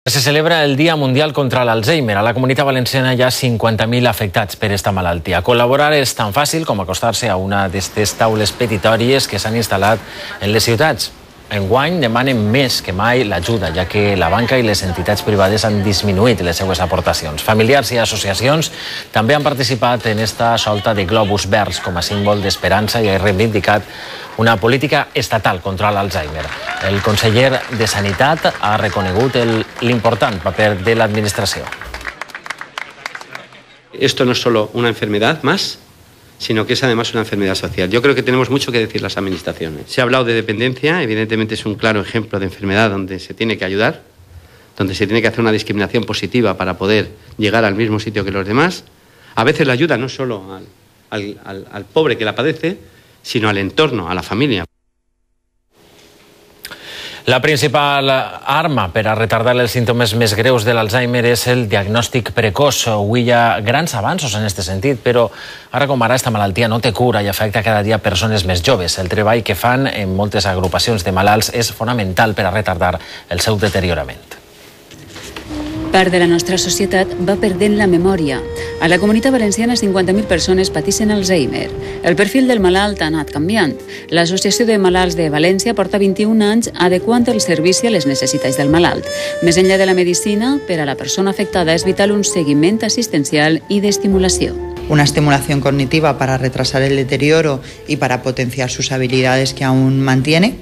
Se celebra el Dia Mundial contra l'Alzheimer. A la Comunitat Valenciana hi ha 50.000 afectats per esta malaltia. Col·laborar és tan fàcil com acostar-se a una d'aquestes taules petitòries que s'han instal·lat en les ciutats. Enguany demanen més que mai l'ajuda, ja que la banca i les entitats privades han disminuït les seues aportacions. Familiars i associacions també han participat en esta solta de globus verds com a símbol d'esperança i ha reivindicat una política estatal contra l'Alzheimer. El conseller de Sanitat ha reconegut l'important paper de l'administració. Esto no es solo una enfermedad más, sino que es además una enfermedad social. Yo creo que tenemos mucho que decir las administraciones. Se ha hablado de dependencia, evidentemente es un claro ejemplo de enfermedad donde se tiene que ayudar, donde se tiene que hacer una discriminación positiva para poder llegar al mismo sitio que los demás. A veces la ayuda no solo al pobre que la padece, sino al entorno, a la familia. La principal arma per a retardar els símptomes més greus de l'Alzheimer és el diagnòstic precoç. Avui hi ha grans avanços en aquest sentit, però ara com ara esta malaltia no té cura i afecta cada dia persones més joves. El treball que fan en moltes agrupacions de malalts és fonamental per a retardar el seu deteriorament. Part de la nostra societat va perdent la memòria. A la Comunitat Valenciana 50.000 persones pateixen Alzheimer. El perfil del malalt ha anat canviant. L'Associació de Malalts de València porta 21 anys adequant el servici a les necessitats del malalt. Més enllà de la medicina, per a la persona afectada és vital un seguiment assistencial i d'estimulació. Una estimulación cognitiva para retrasar el deterioro y para potenciar sus habilidades que aún mantiene.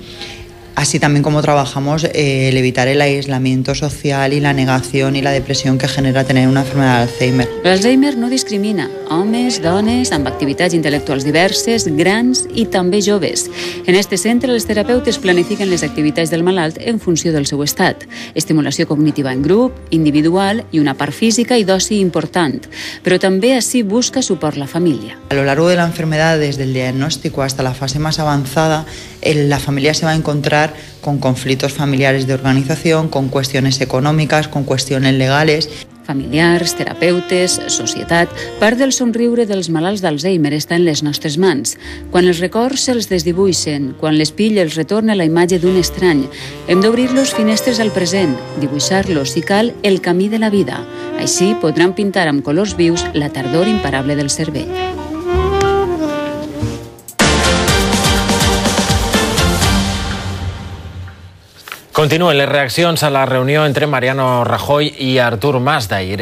Así también como trabajamos el evitar el aislamiento social y la negación y la depresión que genera tener una enfermedad de Alzheimer. L'Alzheimer no discrimina homes, dones, amb activitats intel·lectuals diverses, grans i també joves. En este centre, els terapeutes planifiquen les activitats del malalt en funció del seu estat. Estimulació cognitiva en grup, individual i una part física i d'oci important. Però també així busca suport la família. A lo largo de la enfermedad, desde el diagnóstico hasta la fase más avanzada, la familia se va a encontrar con conflictos familiares de organización, con cuestiones econòmiques, con cuestiones legales. Familiars, terapeutes, societat, part del somriure dels malalts d'Alzheimer està en les nostres mans. Quan els records se'ls desdibuixen, quan l'espill els retorna la imatge d'un estrany, hem d'obrir-los finestres al present, dibuixar-los, si cal, el camí de la vida. Així podran pintar amb colors vius la tardor imparable del cervell. Continuen les reaccions a la reunió entre Mariano Rajoy i Artur Mas d'ahir.